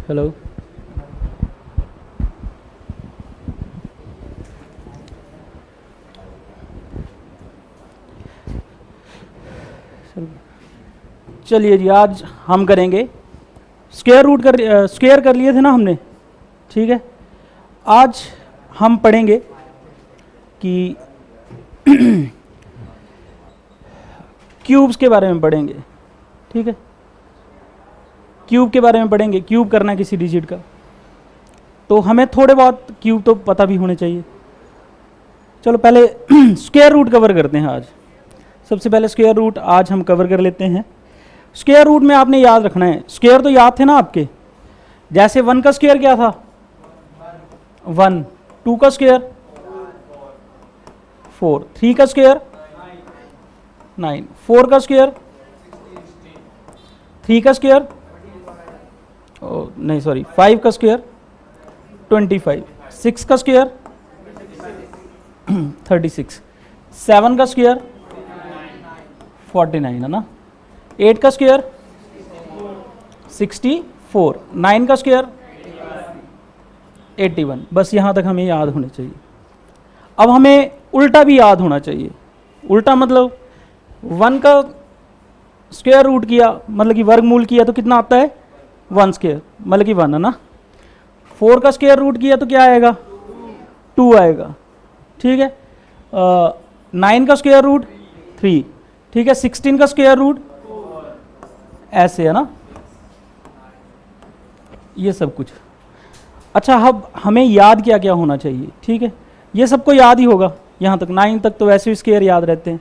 Hello. चलिए जी, आज हम करेंगे स्क्वायर कर लिए थे ना हमने, ठीक है। आज हम पढ़ेंगे कि क्यूब्स के बारे में पढ़ेंगे, ठीक है। क्यूब के बारे में पढ़ेंगे, क्यूब करना है किसी डिजिट का, तो हमें थोड़े बहुत क्यूब तो पता भी होने चाहिए। चलो पहले स्क्वायर रूट कवर करते हैं आज। सबसे पहले स्क्वायर रूट आज हम कवर कर लेते हैं। स्क्वायर रूट में आपने याद रखना है, स्क्वायर तो याद थे ना आपके, जैसे 1 का स्क्वायर क्या था 1, 2 का स्क्वायर 4, 3 का स्क्वायर 9, 4 का स्क्वायर 3 का स्क्वायर नहीं सॉरी 5 का स्क्वायर 25, 6 का स्क्वायर 36, 7 का स्क्वायर 49 है ना, 8 का स्क्वायर 64, 9 का स्क्वायर 81। बस यहाँ तक हमें याद होने चाहिए। अब हमें उल्टा भी याद होना चाहिए। उल्टा मतलब 1 का स्क्वायर रूट किया मतलब कि वर्गमूल किया तो कितना आता है 1 स्क्वायर मतलब कि 1 है ना। 4 का स्क्वायर रूट किया तो क्या आएगा 2 आएगा, ठीक है। 9 का स्क्वायर रूट 3, ठीक है। 16 का स्क्वायर रूट ऐसे है ना, ये सब कुछ। अच्छा, अब हमें याद क्या क्या होना चाहिए, ठीक है। ये सबको याद ही होगा, यहाँ तक 9 तक तो वैसे भी स्क्वायर याद रहते हैं।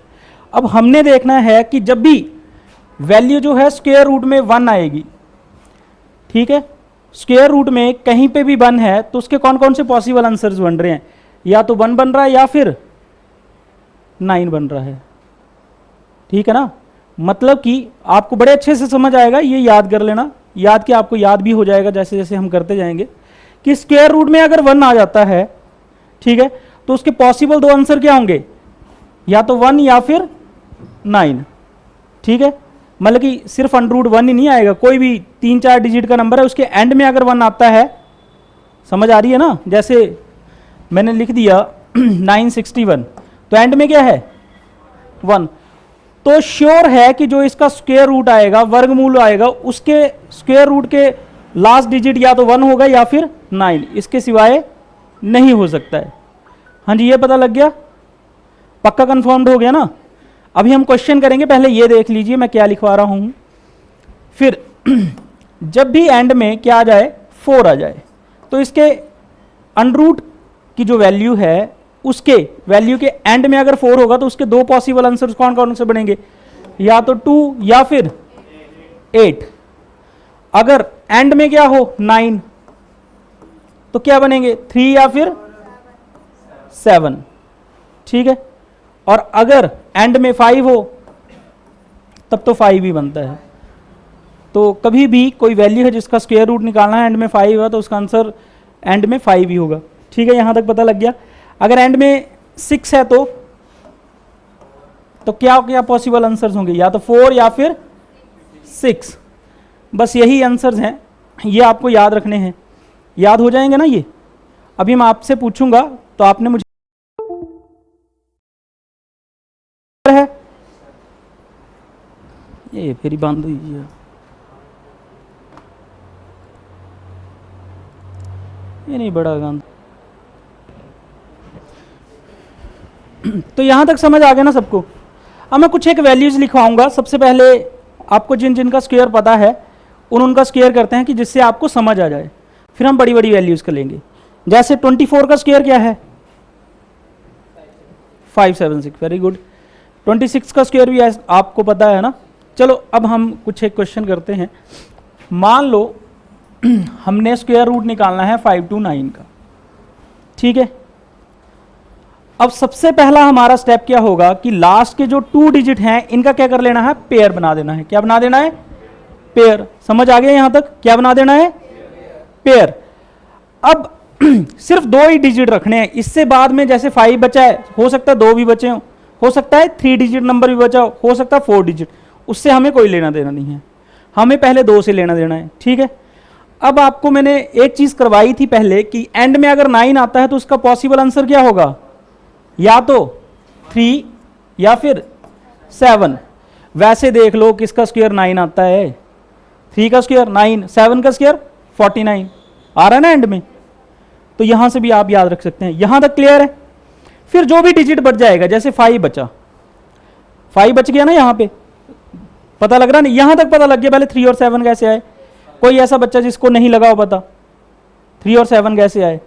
अब हमने देखना है कि जब भी वैल्यू जो है स्क्वायर रूट में 1 आएगी, ठीक है, स्क्वायर रूट में कहीं पे भी 1 है तो उसके कौन कौन से पॉसिबल आंसर्स बन रहे हैं, या तो 1 बन रहा है या फिर 9 बन रहा है, ठीक है ना। मतलब कि आपको बड़े अच्छे से समझ आएगा, ये याद कर लेना, याद कि आपको याद भी हो जाएगा जैसे जैसे हम करते जाएंगे, कि स्क्वायर रूट में अगर 1 आ जाता है, ठीक है, तो उसके पॉसिबल 2 आंसर क्या होंगे, या तो 1 या फिर 9, ठीक है। मतलब कि सिर्फ √1 ही नहीं आएगा, कोई भी 3-4 डिजिट का नंबर है उसके एंड में अगर 1 आता है, समझ आ रही है ना। जैसे मैंने लिख दिया 961 तो एंड में क्या है 1, तो श्योर है कि जो इसका स्क्वायर रूट आएगा, वर्गमूल आएगा, उसके स्क्वायर रूट के लास्ट डिजिट या तो 1 होगा या फिर 9, इसके सिवाय नहीं हो सकता है। हाँ जी, ये पता लग गया, पक्का कंफर्म्ड हो गया ना। अभी हम क्वेश्चन करेंगे, पहले ये देख लीजिए मैं क्या लिखवा रहा हूं। फिर जब भी एंड में क्या आ जाए 4 आ जाए, तो इसके अंडरूट की जो वैल्यू है उसके वैल्यू के एंड में अगर 4 होगा तो उसके 2 पॉसिबल आंसर्स कौन कौन से बनेंगे, या तो 2 या फिर 8। अगर एंड में क्या हो 9 तो क्या बनेंगे 3 या फिर 7, ठीक है। और अगर एंड में 5 हो तब तो 5 ही बनता है। तो कभी भी कोई वैल्यू है जिसका स्क्वायर रूट निकालना है, एंड में 5 है तो उसका आंसर एंड में 5 ही होगा, ठीक है। यहां तक पता लग गया। अगर एंड में 6 है तो क्या क्या पॉसिबल आंसर्स होंगे, या तो 4 या फिर 6। बस यही आंसर्स हैं, ये आपको याद रखने हैं, याद हो जाएंगे ना ये। अभी मैं आपसे पूछूंगा तो आपने मुझे है ये फिर बंद हुई है, ये नहीं बड़ा गंद। तो यहां तक समझ आ गया ना सबको। अब मैं कुछ एक वैल्यूज लिखवाऊंगा। सबसे पहले आपको जिन जिन का स्क्वायर पता है उनका स्क्वायर करते हैं कि जिससे आपको समझ आ जाए, फिर हम बड़ी बड़ी वैल्यूज कर लेंगे। जैसे 24 का स्क्वायर क्या है 576, वेरी गुड। 26 का स्क्वायर भी आपको पता है ना। चलो अब हम कुछ एक क्वेश्चन करते हैं। मान लो हमने स्क्वायर रूट निकालना है 5 to 9 का, ठीक है। अब सबसे पहला हमारा स्टेप क्या होगा कि लास्ट के जो 2 डिजिट हैं इनका क्या कर लेना है, पेयर बना देना है। क्या बना देना है, पेयर। समझ आ गया यहां तक, क्या बना देना है, पेयर। अब सिर्फ 2 ही डिजिट रखने हैं, इससे बाद में जैसे 5 बचा है, हो सकता है 2 भी बचे हो सकता है 3 डिजिट नंबर भी बचा हो सकता है 4 डिजिट, उससे हमें कोई लेना देना नहीं है, हमें पहले 2 से लेना देना है, ठीक है। अब आपको मैंने एक चीज करवाई थी पहले कि एंड में अगर 9 आता है तो उसका पॉसिबल आंसर क्या होगा, या तो 3 या फिर 7। वैसे देख लो किसका स्क्वायर 9 आता है, 3 का स्क्वायर 9, 7 का स्क्वायर 49 आ रहा है ना एंड में। तो यहां से भी आप याद रख सकते हैं। यहां तक क्लियर है। फिर जो भी डिजिट बच जाएगा, जैसे 5 बचा, 5 बच गया ना, यहां पे पता लग रहा नहीं, यहां तक पता लग गया। पहले 3 और 7 कैसे आए, कोई ऐसा बच्चा जिसको नहीं लगा हो पता 3 और 7 कैसे आए,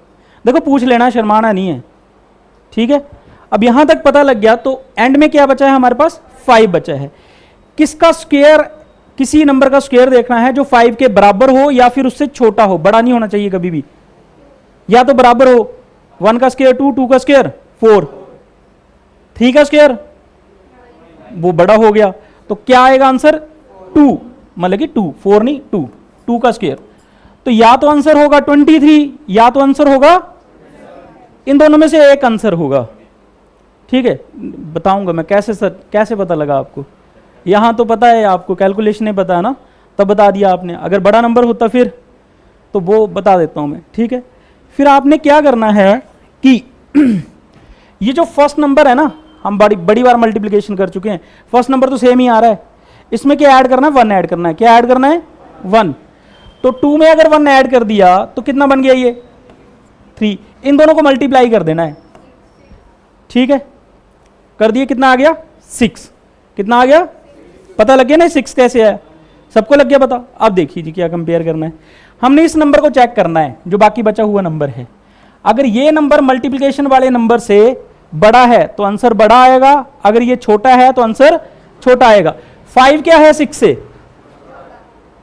देखो पूछ लेना, शर्माना नहीं है, ठीक है। अब यहां तक पता लग गया, तो एंड में क्या बचा है हमारे पास, 5 बचा है। किसका स्क्वायर, किसी नंबर का स्क्वायर देखना है जो 5 के बराबर हो या फिर उससे छोटा हो, बड़ा नहीं होना चाहिए कभी भी, या तो बराबर हो। 1 का स्क्वायर 2, 2 का स्क्वायर 4, 3 का स्क्वायर वो बड़ा हो गया, तो क्या आएगा आंसर 2, मतलब कि 2, 4 नहीं 2, 2 का स्क्वायर। तो या तो आंसर होगा 23 या तो आंसर होगा, इन दोनों में से एक आंसर होगा, ठीक है। बताऊंगा मैं कैसे पता लगा आपको, यहां तो पता है आपको, कैलकुलेशन नहीं पता है ना, तब बता दिया आपने। अगर बड़ा नंबर होता फिर तो वो बता देता हूं मैं, ठीक है। फिर आपने क्या करना है कि ये जो फर्स्ट नंबर है ना, हम बड़ी बार मल्टीप्लिकेशन कर चुके हैं, फर्स्ट नंबर तो सेम ही आ रहा है, इसमें क्या ऐड करना है, 1 ऐड करना है। क्या ऐड करना है, 1। तो 2 में अगर 1 ऐड कर दिया तो कितना बन गया ये 3, इन दोनों को मल्टीप्लाई कर देना है, ठीक है। कर दिए, कितना आ गया 6, कितना आ गया, पता लग गया ना 6 कैसे आया, सबको लग गया पता। अब देखिए जी क्या कंपेयर करना है, हमने इस नंबर को चेक करना है जो बाकी बचा हुआ नंबर है। अगर ये नंबर मल्टीप्लिकेशन वाले नंबर से बड़ा है तो आंसर बड़ा आएगा, अगर ये छोटा है तो आंसर छोटा आएगा। 5 क्या है 6 से,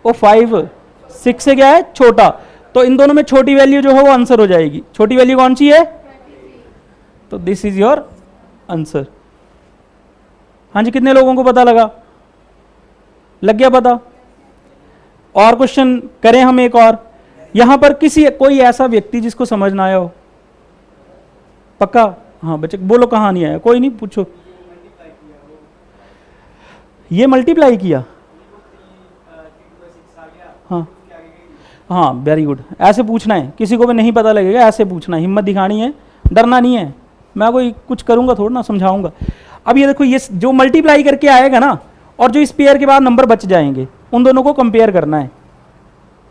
वो 5 6 से क्या है छोटा, तो इन दोनों में छोटी वैल्यू जो है वो आंसर हो जाएगी। छोटी वैल्यू कौन सी है, तो दिस इज योर आंसर। हाँ जी, कितने लोगों को पता लगा, लग गया पता। और क्वेश्चन करें हम एक और, यहां पर कोई ऐसा व्यक्ति जिसको समझ ना आया हो, पक्का, हाँ बच्चे बोलो कहाँ नहीं आया, कोई नहीं पूछो। ये मल्टीप्लाई किया, हाँ हाँ वेरी गुड, ऐसे पूछना है, किसी को भी नहीं पता लगेगा, ऐसे पूछना है, हिम्मत दिखानी है, डरना नहीं है। मैं कोई कुछ करूंगा थोड़ा ना, समझाऊंगा। अब ये देखो, ये जो मल्टीप्लाई करके आएगा ना, और जो इस पेयर के बाद नंबर बच जाएंगे, उन दोनों को कंपेयर करना है,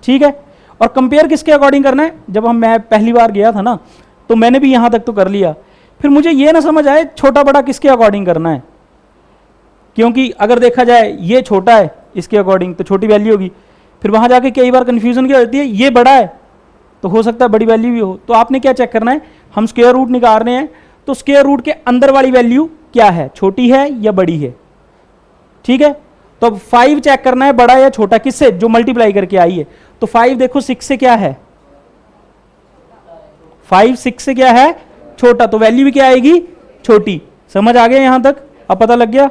ठीक है। और कंपेयर किसके अकॉर्डिंग करना है, जब मैं पहली बार गया था ना, तो मैंने भी यहां तक तो कर लिया, फिर मुझे ये ना समझ आए छोटा बड़ा किसके अकॉर्डिंग करना है, क्योंकि अगर देखा जाए ये छोटा है इसके अकॉर्डिंग तो छोटी वैल्यू होगी, फिर वहां जाके कई बार कंफ्यूजन क्या होती है, ये बड़ा है तो हो सकता है बड़ी वैल्यू भी हो। तो आपने क्या चेक करना है, हम स्क्वायर रूट निकाल रहे हैं, तो स्क्वायर रूट के अंदर वाली वैल्यू क्या है, छोटी है या बड़ी है, ठीक है। तो अब 5 चेक करना है बड़ा या छोटा, किससे, जो मल्टीप्लाई करके आई है। तो 5 देखो 6 से क्या है, 5 6 से क्या है छोटा, तो वैल्यू भी क्या आएगी छोटी। समझ आ गया यहां तक, अब पता लग गया,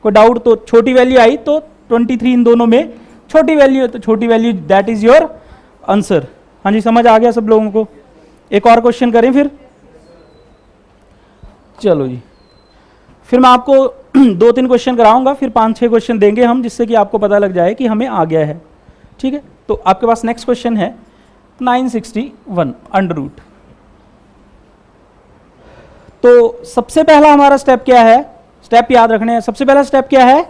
कोई डाउट, तो छोटी वैल्यू आई तो 23 इन दोनों में छोटी वैल्यू है, तो छोटी value that is your answer. हाँ जी, समझ आ गया सब लोगों को। एक और क्वेश्चन करें फिर, चलो जी, फिर मैं आपको 2-3 क्वेश्चन कराऊंगा, फिर 5-6 क्वेश्चन देंगे हम, जिससे कि आपको पता लग जाए कि हमें आ गया है, ठीक है। तो आपके पास नेक्स्ट क्वेश्चन है 961 अंडर रूट। तो सबसे पहला हमारा स्टेप क्या है, स्टेप याद रखने हैं। सबसे पहला स्टेप क्या है,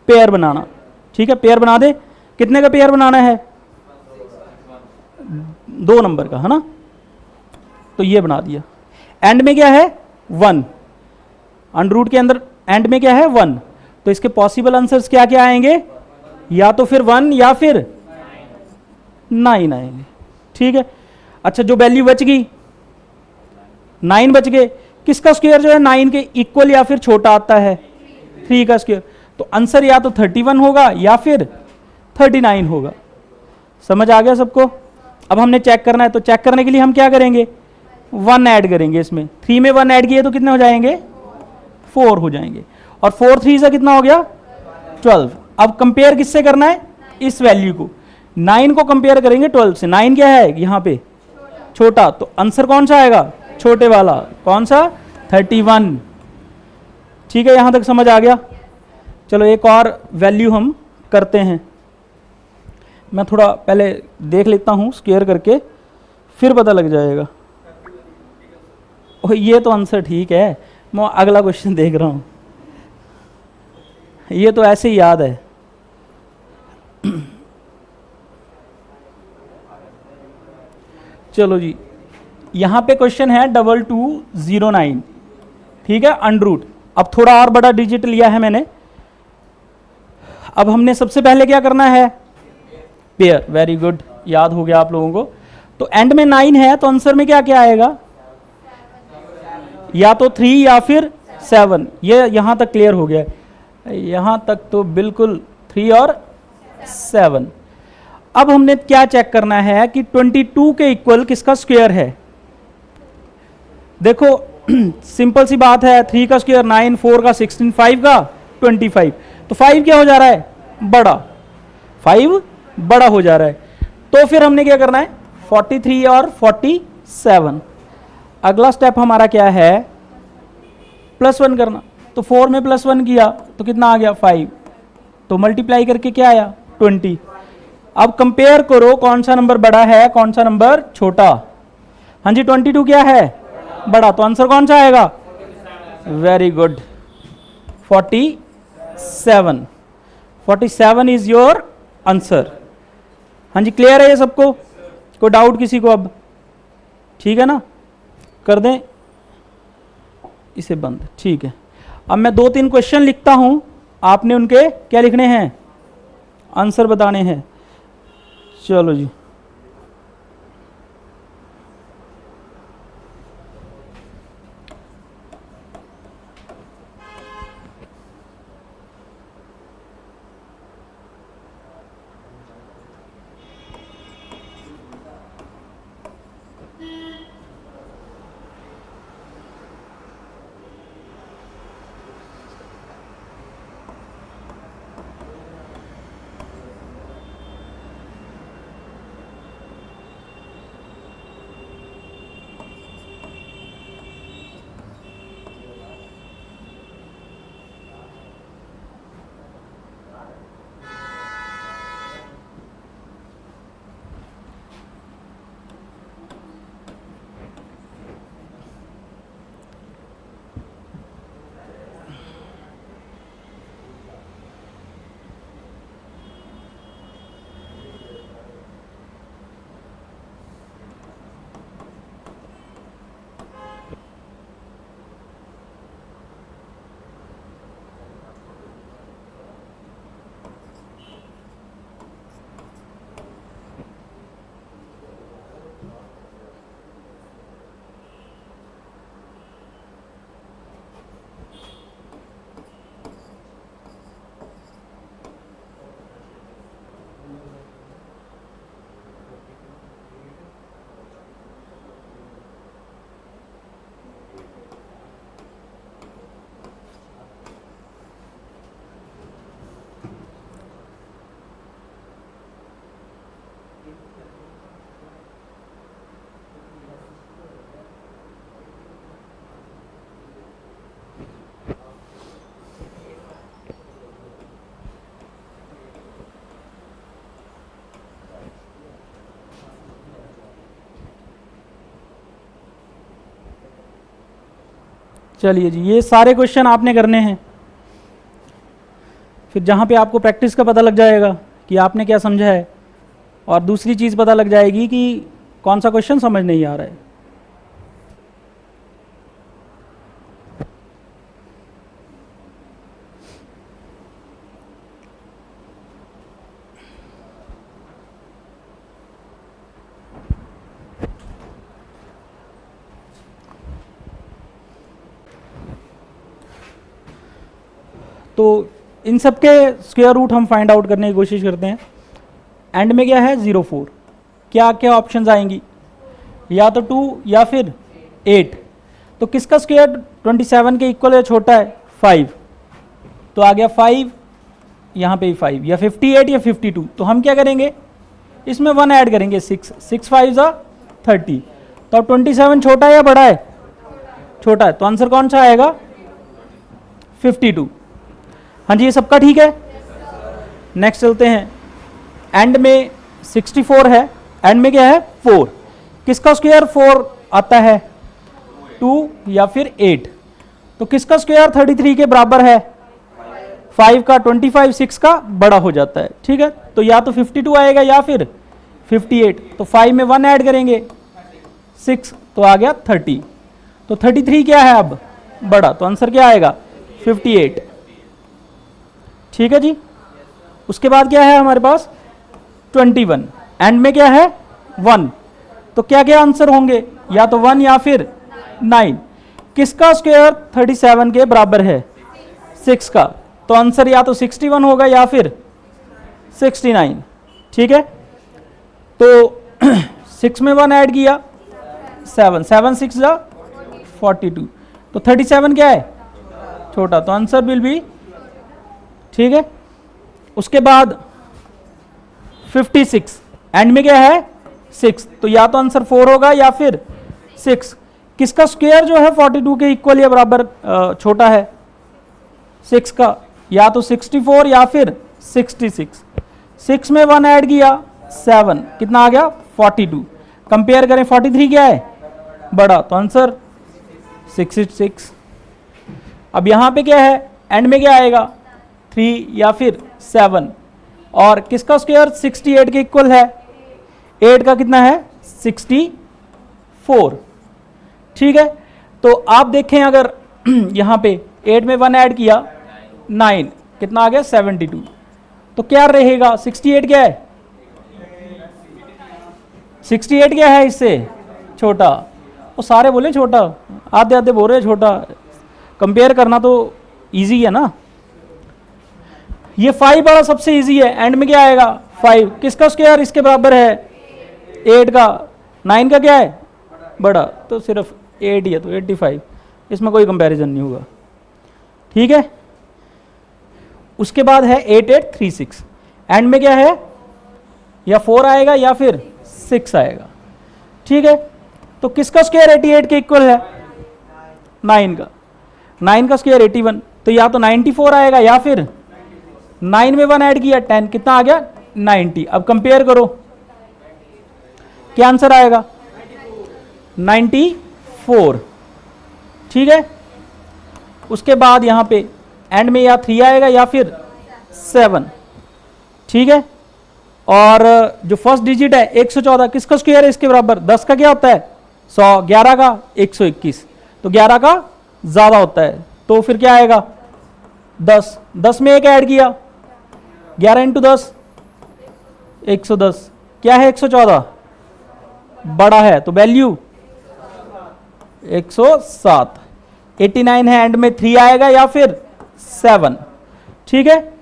पेयर बनाना, ठीक है। पेयर बना दे, कितने का पेयर बनाना है, 2 नंबर का, है ना। तो ये बना दिया, एंड में क्या है 1, अंडर रूट के अंदर एंड में क्या है 1, तो इसके पॉसिबल आंसर्स क्या क्या आएंगे, या तो फिर 1 या फिर 9 आएंगे, ठीक है। अच्छा, जो वैल्यू बच गई 9 बच गए, किसका स्क्वायर जो है 9 के इक्वल या फिर छोटा आता है, 3 का स्क्वायर, तो आंसर या तो 31 होगा या फिर 39 होगा। समझ आ गया सबको। अब हमने चेक करना है, तो चेक करने के लिए हम क्या करेंगे, 1 ऐड करेंगे इसमें, 3 में 1 ऐड किए तो कितने हो जाएंगे 4 हो जाएंगे, और 4 3 से कितना हो गया 12। अब कंपेयर किससे करना है, इस वैल्यू को, 9 को कंपेयर करेंगे 12 से। 9 क्या है यहाँ पे छोटा, तो आंसर कौन सा आएगा छोटे वाला, कौन सा 31, ठीक है। यहां तक समझ आ गया। चलो एक और वैल्यू हम करते हैं, मैं थोड़ा पहले देख लेता हूँ स्क्वायर करके, फिर पता लग जाएगा। और ये तो आंसर ठीक है, मैं अगला क्वेश्चन देख रहा हूँ, ये तो ऐसे ही याद है। चलो जी, यहाँ पे क्वेश्चन है 2209, ठीक है, अंडरूट। अब थोड़ा और बड़ा डिजिट लिया है मैंने। अब हमने सबसे पहले क्या करना है, पेयर। वेरी गुड, याद हो गया आप लोगों को। तो एंड में 9 है, तो आंसर में क्या क्या आएगा, या तो 3 या फिर 7। ये यहां तक क्लियर हो गया, यहां तक तो बिल्कुल 3 और 7। अब हमने क्या चेक करना है कि 22 के इक्वल किसका स्क्वायर है। देखो सिंपल सी बात है, 3 का स्क्वायर 9, 4 का 16, 5 का 25। तो 5 क्या हो जा रहा है, बड़ा, 5 बड़ा हो जा रहा है। तो फिर हमने क्या करना है, 43 और 47। अगला स्टेप हमारा क्या है, +1 करना। तो 4 में +1 किया तो कितना आ गया, 5। तो मल्टीप्लाई करके क्या आया, 20। अब कंपेयर करो कौन सा नंबर बड़ा है कौन सा नंबर छोटा। हाँ जी, 22 क्या है, बड़ा, तो आंसर कौन सा आएगा, very good, 47। 47 is your answer. हाँ जी, क्लियर है ये सबको, कोई डाउट किसी को अब, ठीक है ना, कर दें इसे बंद, ठीक है। अब मैं 2-3 क्वेश्चन लिखता हूं, आपने उनके क्या लिखने हैं, आंसर बताने हैं। चलो जी, चलिए जी, ये सारे क्वेश्चन आपने करने हैं। फिर जहाँ पे आपको प्रैक्टिस का पता लग जाएगा कि आपने क्या समझा है, और दूसरी चीज़ पता लग जाएगी कि कौन सा क्वेश्चन समझ नहीं आ रहा है। तो इन सब के स्क्वायर रूट हम फाइंड आउट करने की कोशिश करते हैं। एंड में क्या है, 0-4, क्या क्या ऑप्शंस आएंगी, या तो 2 या फिर 8। तो किसका स्क्वायर 27 के इक्वल है, छोटा है, 5। तो आ गया 5, यहाँ पे 5, या 58 या 52। तो हम क्या करेंगे, इसमें 1 ऐड करेंगे, 6, 6 5 30। तो 27 छोटा है या बड़ा है, छोटा है, तो आंसर कौन सा आएगा, 52। हाँ जी, ये सबका ठीक है। नेक्स्ट चलते हैं। एंड में 64 है, एंड में क्या है 4, किसका स्क्वायर 4 आता है 2 या फिर 8, तो किसका स्क्वायर 33 के बराबर है 5 का, 25 6 का बड़ा हो जाता है, ठीक है। तो या तो 52 आएगा या फिर 58, तो 5 में 1 ऐड करेंगे 6, तो आ गया 30, तो 33 क्या है अब बड़ा, तो आंसर क्या आएगा 58, ठीक है जी। उसके बाद क्या है हमारे पास 21, एंड में क्या है 1, तो क्या क्या आंसर होंगे, या तो 1 या फिर 9, किसका स्क्वायर 37 के बराबर है 6 का, तो आंसर या तो 61 होगा या फिर 69, ठीक है। तो 6 में 1 ऐड किया 7, 7 6 जा 42, तो 37 क्या है छोटा, तो आंसर विल बी, ठीक है। उसके बाद 56, एंड में क्या है 6, तो या तो आंसर 4 होगा या फिर 6, किसका स्क्वायर जो है 42 के इक्वल या बराबर छोटा है 6 का, या तो 64 या फिर 66, 6 में 1 ऐड किया 7, कितना आ गया 42, कंपेयर करें 43 क्या है बड़ा, तो आंसर 66। अब यहां पे क्या है, एंड में क्या आएगा 3 या फिर 7, और किसका स्क्वायर 68 के इक्वल है, 8 का कितना है 64, ठीक है। तो आप देखें अगर यहां पे 8 में 1 ऐड किया 9, कितना आ गया 72, तो क्या रहेगा 68 क्या है 68 क्या है इससे छोटा, वो सारे बोले छोटा, आधे आधे बोल रहे छोटा, कंपेयर करना तो इजी है ना। ये 5 बड़ा सबसे इजी है, एंड में क्या आएगा 5, किसका स्क्वायर इसके बराबर है 8 का, 9 का क्या है बड़ा, तो सिर्फ 8 ही है, तो 85, इसमें कोई कंपैरिजन नहीं होगा, ठीक है। उसके बाद है 8836, एंड में क्या है या 4 आएगा या फिर 6 आएगा, ठीक है। तो किसका स्क्वायर 88 के इक्वल है 9 का, 9 का स्क्वायर 81, तो या तो 94 आएगा या फिर 9 में 1 ऐड किया 10, कितना आ गया 90। अब कंपेयर करो क्या आंसर आएगा 94, ठीक है। उसके बाद यहां पे एंड में या 3 आएगा या फिर 7, ठीक है। और जो फर्स्ट डिजिट है 114, किसका स्क्वायर है इसके बराबर, 10 का क्या होता है 100, 11 का 121, तो 11 का ज्यादा होता है, तो फिर क्या आएगा 10, 10 में 1 ऐड किया 11 इंटू 10 110, क्या है 114 बड़ा है, तो वैल्यू 107, 89 है, एंड में 3 आएगा या फिर 7, ठीक है।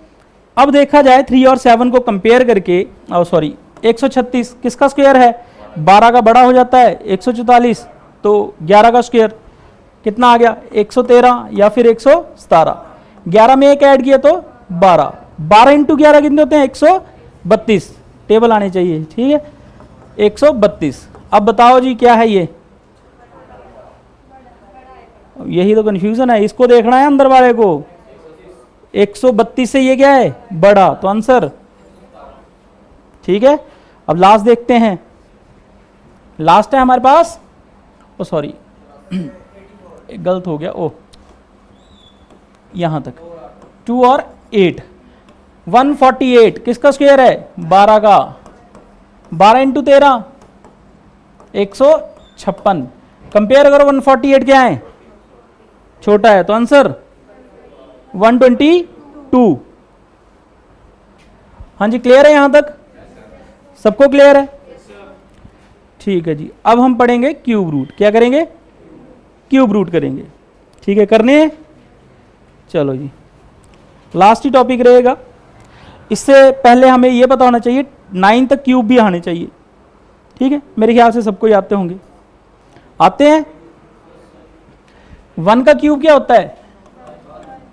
अब देखा जाए 3 और 7 को कंपेयर करके, सॉरी 136 किसका स्क्वायर है 12 का बड़ा हो जाता है 144, तो 11 का स्क्वायर कितना आ गया 113 या फिर 117, 11 में 1 ऐड किया तो 12, 12 इंटू 11 कितने होते हैं 132, टेबल आनी चाहिए, ठीक है 132। अब बताओ जी क्या है ये, यही तो कंफ्यूजन है, इसको देखना है अंदर वाले को, 132 से ये क्या है बड़ा, तो आंसर, ठीक है। अब लास्ट देखते हैं, लास्ट है हमारे पास, ओ सॉरी गलत हो गया, ओ यहां तक 2 और 8, 148 किसका स्क्वायर है 12 का, 12 इंटू 13 156, कंपेयर करो 148 क्या है छोटा है, तो आंसर 122। हाँ जी क्लियर है यहां तक, सबको क्लियर है, ठीक है जी। अब हम पढ़ेंगे क्यूब रूट, क्या करेंगे क्यूब रूट करेंगे, ठीक है करने हैं, चलो जी लास्ट ही टॉपिक रहेगा। इससे पहले हमें यह पता होना चाहिए 9 तक क्यूब भी आने चाहिए, ठीक है, मेरे ख्याल से सबको आते होंगे, आते हैं। 1 का क्यूब क्या होता है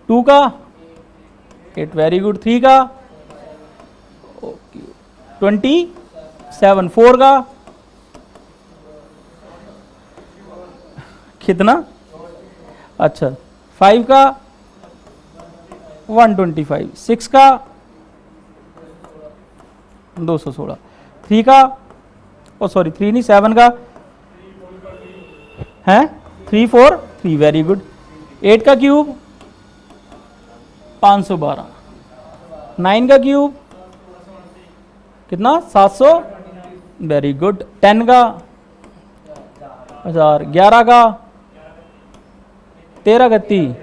2 का 8, वेरी गुड, 3 का 27, 4 का कितना, अच्छा 5 का 125, 6 का 216, 3 का, ओ सॉरी 3 नहीं 7 का है 3 4 3, वेरी गुड। 8 का क्यूब 512, 9 का क्यूब कितना 700, वेरी गुड। 10 का 1000, 11 का 13 गति,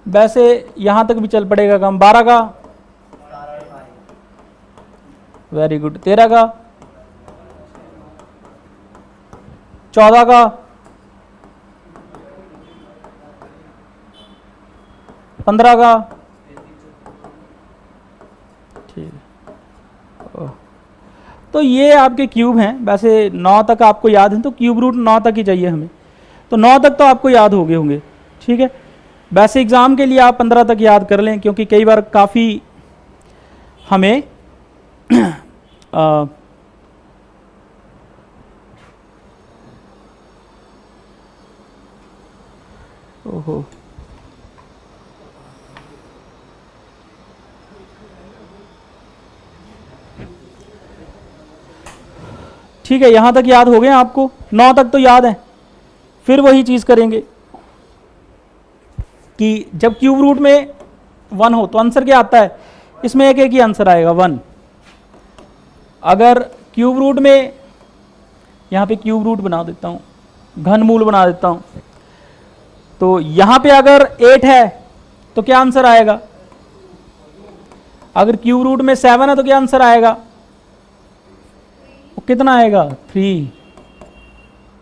वैसे यहां तक भी चल पड़ेगा कम। 12 का, वेरी गुड। 13 का, 14 का, 15 का, ठीक है। तो ये आपके क्यूब हैं। वैसे 9 तक आपको याद है, तो क्यूब रूट 9 तक ही चाहिए हमें, तो 9 तक तो आपको याद हो गए होंगे, ठीक है। वैसे एग्ज़ाम के लिए आप 15 तक याद कर लें, क्योंकि कई बार काफ़ी हमें ओहो, ठीक है, यहां तक याद हो गए आपको, 9 तक तो याद है। फिर वही चीज़ करेंगे कि जब क्यूब रूट में 1 हो तो आंसर क्या आता है, इसमें एक एक ही आंसर आएगा 1। अगर क्यूब रूट में, यहाँ पे क्यूब रूट बना देता हूँ, घनमूल बना देता हूँ, तो यहाँ पे अगर 8 है तो क्या आंसर आएगा। अगर क्यूब रूट में 7 है तो क्या आंसर आएगा, वो कितना आएगा 3।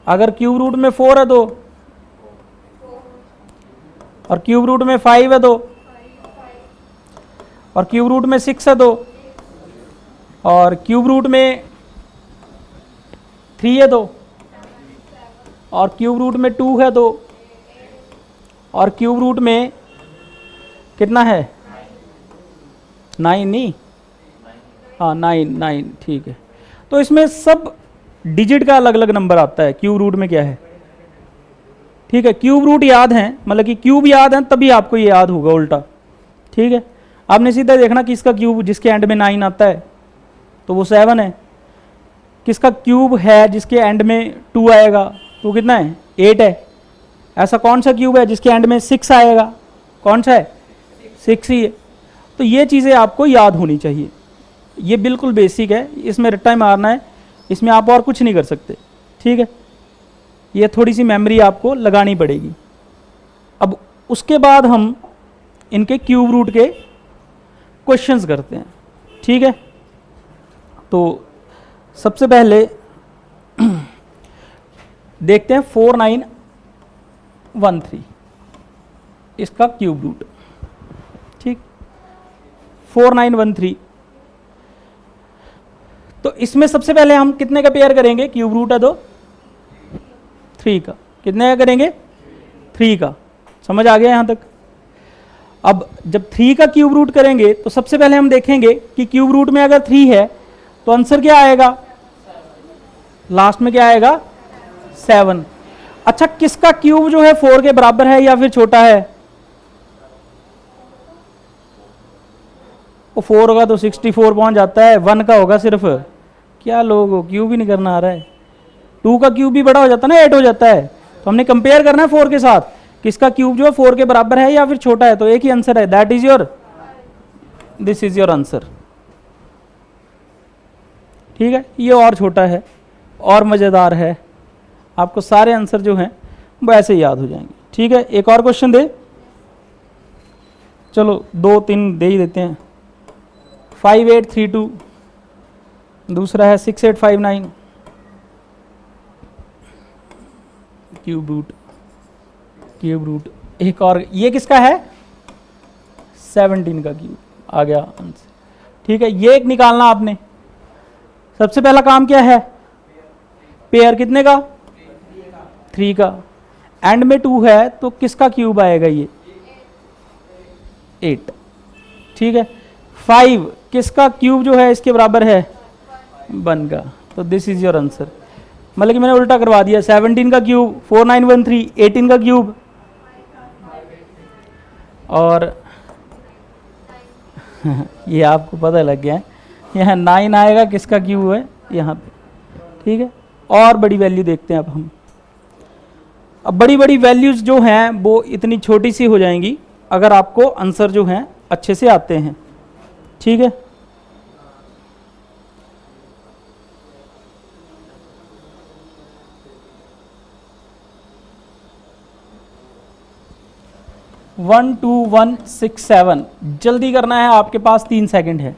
अगर क्यूब रूट में 4 है तो, और क्यूब रूट में 5 है तो, और क्यूब रूट में 6 है तो, और क्यूब रूट में 3 है तो, और क्यूब रूट में 2 है तो, और क्यूब रूट में कितना है 9 नहीं, हाँ 9, ठीक है। तो इसमें सब डिजिट का अलग अलग नंबर आता है, क्यूब रूट में क्या है, ठीक है। क्यूब रूट याद है, मतलब कि क्यूब याद है तभी आपको ये याद होगा उल्टा, ठीक है। आपने सीधा देखना कि इसका क्यूब जिसके एंड में 9 आता है तो वो 7 है, किसका क्यूब है जिसके एंड में 2 आएगा तो कितना है 8 है। ऐसा कौन सा क्यूब है जिसके एंड में 6 आएगा, कौन सा है 6 ही है। तो ये चीज़ें आपको याद होनी चाहिए, ये बिल्कुल बेसिक है, इसमें रट्टा ही मारना है, इसमें आप और कुछ नहीं कर सकते, ठीक है। ये थोड़ी सी मेमोरी आपको लगानी पड़ेगी। अब उसके बाद हम इनके क्यूब रूट के क्वेश्चंस करते हैं, ठीक है। तो सबसे पहले देखते हैं 4913 इसका क्यूब रूट, ठीक 4913। तो इसमें सबसे पहले हम कितने का पेयर करेंगे, क्यूब रूट है तो 3 का, कितने का करेंगे 3 का, समझ आ गया यहां तक। अब जब 3 का क्यूब रूट करेंगे तो सबसे पहले हम देखेंगे कि क्यूब रूट में अगर 3 है तो आंसर क्या आएगा, लास्ट में क्या आएगा 7। अच्छा, किसका क्यूब जो है 4 के बराबर है या फिर छोटा है, वो 4 होगा तो 64 पहुंच जाता है, 1 का होगा सिर्फ, क्या लोग हो क्यूब ही नहीं करना आ रहा है। 2 का क्यूब भी बड़ा हो जाता है ना, 8 हो जाता है। तो हमने कंपेयर करना है 4 के साथ, किसका क्यूब जो है 4 के बराबर है या फिर छोटा है, तो एक ही आंसर है, that is your, this is your answer, ठीक है। ये और छोटा है और मज़ेदार है, आपको सारे आंसर जो हैं वो ऐसे याद हो जाएंगे, ठीक है। एक और क्वेश्चन दे, चलो 2-3 दे ही देते हैं। 5832, दूसरा है 6859 क्यूब रूट। एक और, ये किसका है 17 का क्यूब, आ गया आंसर, ठीक है। ये एक निकालना आपने, सबसे पहला काम क्या है, पेयर कितने का 3 का, एंड में 2 है तो किसका क्यूब आएगा ये 8, ठीक है। 5 किसका क्यूब जो है इसके बराबर है 1 का, तो दिस इज योर आंसर। मतलब कि मैंने उल्टा करवा दिया, 17 का क्यूब 4913, 18 का क्यूब, और ये आपको पता लग गया है, यहाँ 9 आएगा किसका क्यूब है, यहाँ पे, ठीक है। और बड़ी वैल्यू देखते हैं अब हम। अब बड़ी बड़ी वैल्यूज़ जो हैं वो इतनी छोटी सी हो जाएंगी अगर आपको आंसर जो हैं अच्छे से आते हैं, ठीक है। वन टू 167, जल्दी करना है, आपके पास 3 सेकंड है।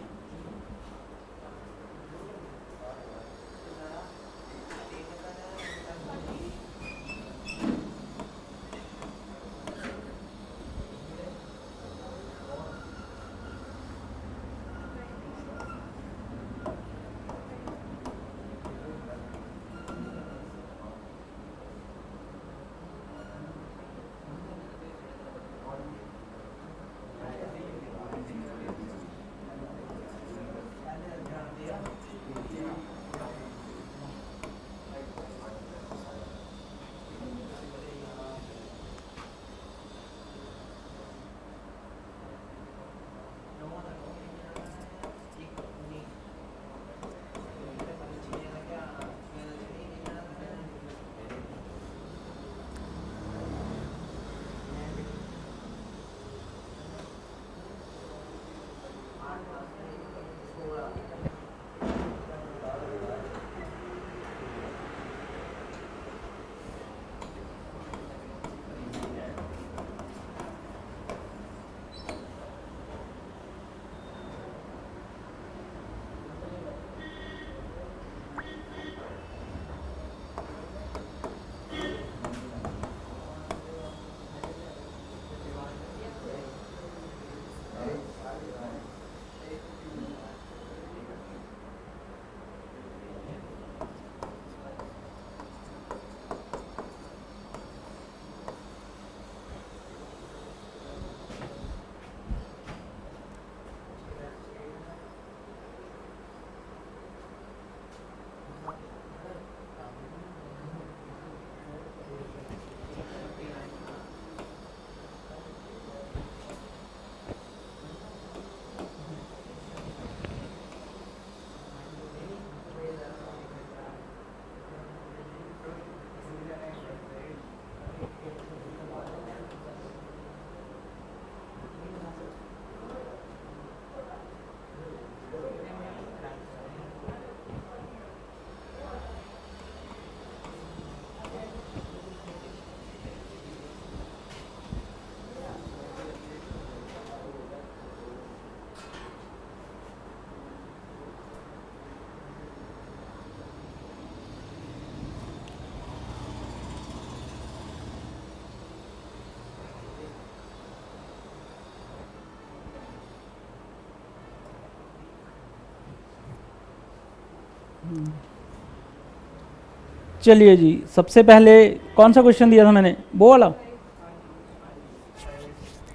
चलिए जी, सबसे पहले कौन सा क्वेश्चन दिया था मैंने, वो वाला।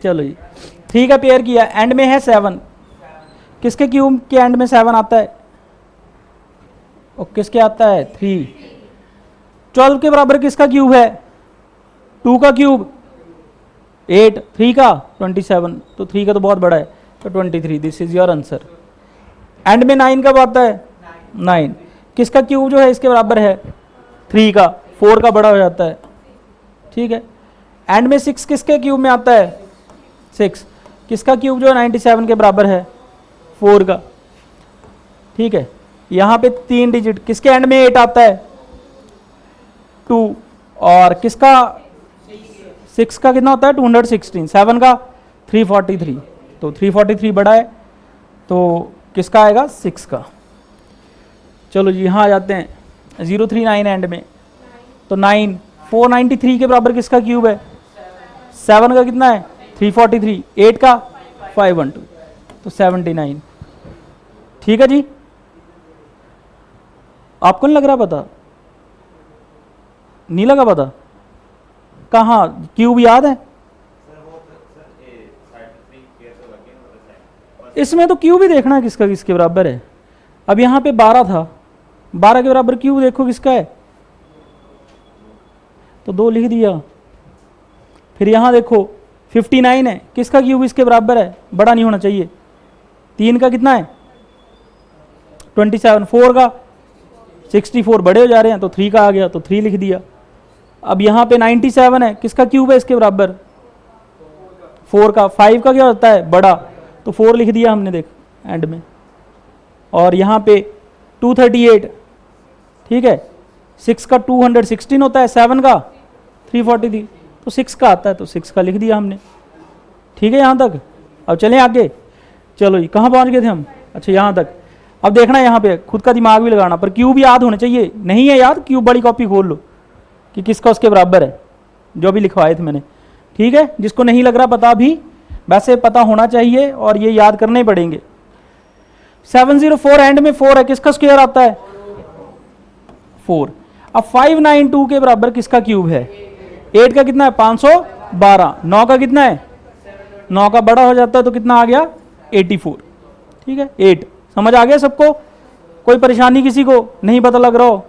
चलो जी, ठीक है, पेयर किया, एंड में है 7, किसके क्यूब के एंड में 7 आता है, और किसके आता है 3। 12 के बराबर किसका क्यूब है, 2 का क्यूब 8, 3 का 27, तो 3 का तो बहुत बड़ा है, तो 23, this is your answer. And में 9 कब आता है, 9, किसका क्यूब जो है इसके बराबर है 3 का, 4 का बड़ा हो जाता है, ठीक है। एंड में 6 किसके क्यूब में आता है, 6, किसका क्यूब जो है 97 के बराबर है, 4 का, ठीक है। यहाँ पे 3 डिजिट, किसके एंड में 8 आता है, 2, और किसका 6 का कितना होता है 216, 7 का 343, तो 343 बड़ा है, तो किसका आएगा 6 का। चलो जी, यहाँ आ जाते हैं, 039 एंड में, तो 9, 493 के बराबर किसका क्यूब है, 7 का कितना है 343, 8 का 512, तो 79, ठीक है जी। आपको नहीं लग रहा पता, नहीं लगा पता, कहाँ क्यूब याद है, इसमें तो क्यूब ही देखना है किसका किसके बराबर है। अब यहाँ पे 12 था, 12 के बराबर क्यूब देखो किसका है, तो 2 लिख दिया। फिर यहाँ देखो 59 है, किसका क्यूब इसके बराबर है, बड़ा नहीं होना चाहिए, 3 का कितना है 27, 4 का 64 बड़े हो जा रहे हैं तो 3 का आ गया तो 3 लिख दिया। अब यहाँ पे 97 है, किसका क्यूब है इसके बराबर? 4 का। 5 का क्या होता है? बड़ा, तो 4 लिख दिया हमने, देख एंड में। और यहाँ पे 238, ठीक है, 6 का 216 होता है, 7 का 343, तो 6 का आता है तो 6 का लिख दिया हमने। ठीक है यहाँ तक। अब चलें आगे, चलो जी कहाँ पहुँच गए थे हम? अच्छा यहाँ तक। अब देखना यहाँ पे खुद का दिमाग भी लगाना, पर क्यूब याद होने चाहिए। नहीं है याद, क्यूब बड़ी कॉपी खोल लो कि किसका उसके बराबर है, जो भी लिखवाए थे मैंने। ठीक है, जिसको नहीं लग रहा पता भी, वैसे पता होना चाहिए और ये याद करने पड़ेंगे। 704 एंड में 4 है, किसका स्क्वायर आता है? 4। अब 592 के बराबर किसका क्यूब है? 8 का कितना है? 512। 9 का कितना है? 9 का बड़ा हो जाता है तो कितना आ गया? 84। ठीक है, 8। समझ आ गया सबको? कोई परेशानी किसी को नहीं पता लग रहा हो?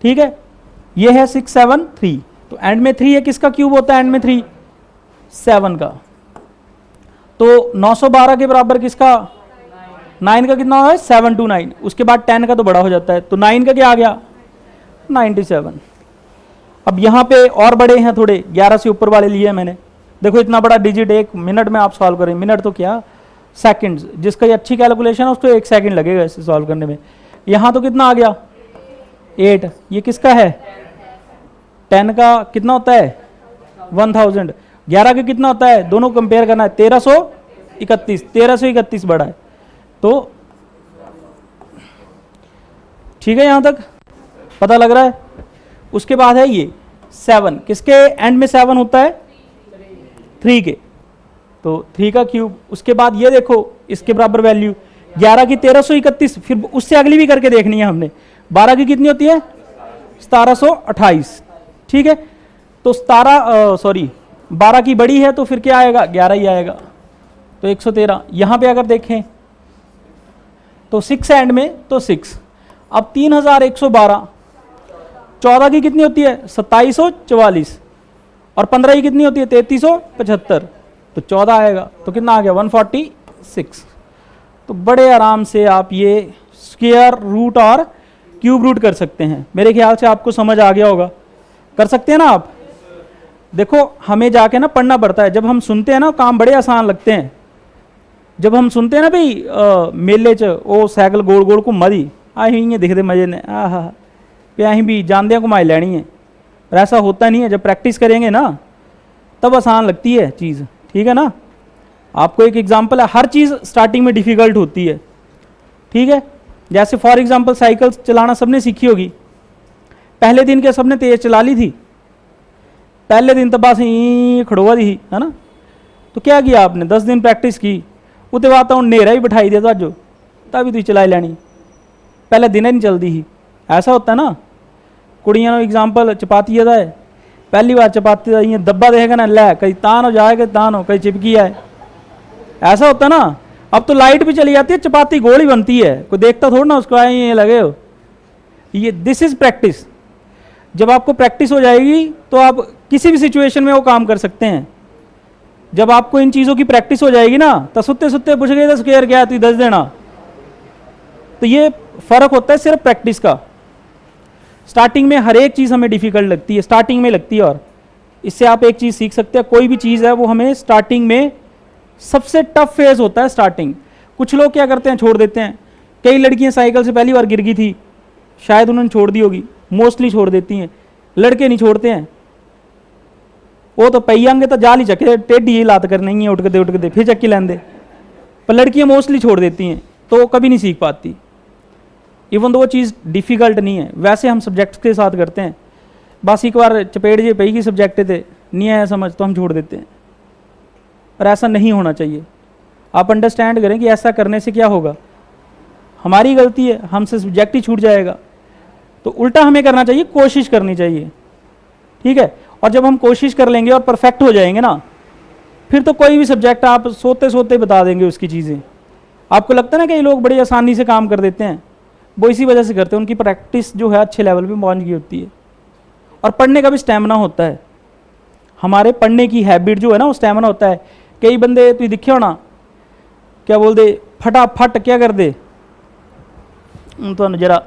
ठीक है, ये है 673, तो एंड में 3 है, किसका क्यूब होता है एंड में 3? 7 का। तो 912 के बराबर किसका? 9 का कितना है? 729। उसके बाद 10 का तो बड़ा हो जाता है, तो 9 का क्या आ गया? 97। अब यहाँ पे और बड़े हैं थोड़े, 11 से ऊपर वाले लिए मैंने। देखो इतना बड़ा डिजिट 1 मिनट में आप सॉल्व करें, मिनट तो क्या सेकंड्स, जिसका ये अच्छी कैलकुलेशन है उसको 1 सेकंड लगेगा इसे सॉल्व करने में। यहाँ तो कितना आ गया? 8। ये किसका है? 10 का कितना होता है? 1000। 11 का कितना होता है? दोनों कंपेयर करना है, 1331। 1331 बड़ा है, तो ठीक है यहाँ तक पता लग रहा है। उसके बाद है ये 7, किसके एंड में 7 होता है? 3 के, तो 3 का क्यूब। उसके बाद ये देखो इसके बराबर वैल्यू 11 की 1331, फिर उससे अगली भी करके देखनी है हमने। 12 की कितनी होती है? 1728। ठीक है, तो 12 की बड़ी है तो फिर क्या आएगा? 11 ही आएगा, तो 113। यहाँ पे अगर देखें तो 6 एंड में तो 6। अब 3112, 14 की कितनी होती है? 2744, और 15 की कितनी होती है? 3375, तो 14 आएगा, तो कितना आ गया? 146। तो बड़े आराम से आप ये स्क्वायर रूट और क्यूब रूट कर सकते हैं। मेरे ख्याल से आपको समझ आ गया होगा। कर सकते हैं ना आप? देखो हमें जाके ना पढ़ना पड़ता है, जब हम सुनते हैं ना काम बड़े आसान लगते हैं। जब हम सुनते हैं ना भाई मेले च वो साइकिल गोल गोल घुमा दी आई हुई है, दिखते मजे ने, आह पे अं भी जानदे घुमाई लैनी है, पर ऐसा होता नहीं है। जब प्रैक्टिस करेंगे ना तब आसान लगती है चीज़। ठीक है ना? आपको एक एग्जांपल है, हर चीज़ स्टार्टिंग में डिफ़िकल्ट होती है। ठीक है, जैसे फॉर एग्जांपल साइकिल चलाना सबने सीखी होगी। पहले दिन क्या सबने तेज़ चला ली थी? पहले दिन तो बस यहीं खड़ोआ दी है ना। तो क्या किया आपने? 10 दिन प्रैक्टिस की, उसके बाद तो नेरा ही बिठाई दिया था जो, तभी तुम चलाई लैनी। पहले दिन ही नहीं चलती ही। ऐसा होता है ना। कुड़ियां एग्जाम्पल चपाती है, पहली बार चपाती का ये दब्बा देगा ना, लै कहीं तान हो जाए, कहीं तान हो, कहीं चिपकी है। ऐसा होता है ना। अब तो लाइट भी चली जाती है, चपाती गोल ही बनती है, कोई देखता थोड़ा ना उसको, आए ये लगे हो। ये दिस इज प्रैक्टिस। जब आपको प्रैक्टिस हो जाएगी तो आप किसी भी सिचुएशन में वो काम कर सकते हैं। जब आपको इन चीज़ों की प्रैक्टिस हो जाएगी ना, तो सुत्ते सुत्ते पूछ गए स्क्वायर क्या है, 10 देना। तो ये फर्क होता है सिर्फ प्रैक्टिस का। स्टार्टिंग में हर एक चीज़ हमें डिफिकल्ट लगती है, स्टार्टिंग में लगती है। और इससे आप एक चीज़ सीख सकते हैं, कोई भी चीज़ है वो हमें स्टार्टिंग में सबसे टफ फेज होता है स्टार्टिंग। कुछ लोग क्या करते हैं, छोड़ देते हैं। कई लड़कियां साइकिल से पहली बार गिर गई थी, शायद उन्होंने छोड़ दी होगी, मोस्टली छोड़ देती हैं। लड़के नहीं छोड़ते हैं, वो तो पैंगे तो जाल ही चके टेढ़ी ही लात कर नहीं है, उठ के दे फिर चक्की लेंदे। पर लड़कियां मोस्टली छोड़ देती हैं, तो वो कभी नहीं सीख पाती। इवन तो वो चीज़ डिफ़िकल्ट नहीं है। वैसे हम सब्जेक्ट्स के साथ करते हैं, बस एक बार चपेट जे पेगी सब्जेक्ट थे, नहीं आया समझ तो हम छोड़ देते हैं। पर ऐसा नहीं होना चाहिए। आप अंडरस्टैंड करें कि ऐसा करने से क्या होगा, हमारी गलती है, हमसे सब्जेक्ट ही छूट जाएगा। तो उल्टा हमें करना चाहिए, कोशिश करनी चाहिए। ठीक है, और जब हम कोशिश कर लेंगे और परफेक्ट हो जाएंगे ना, फिर तो कोई भी सब्जेक्ट आप सोते सोते बता देंगे उसकी चीज़ें। आपको लगता है ना कई लोग बड़ी आसानी से काम कर देते हैं, वो इसी वजह से करते हैं, उनकी प्रैक्टिस जो है अच्छे लेवल पे पहुंच गई होती है। और पढ़ने का भी स्टैमिना होता है। हमारे पढ़ने की हैबिट जो है ना, वो स्टैमिना होता है। कई बंदे तुम दिखे होना, क्या बोल दे, फटाफट क्या कर दे, तो जरा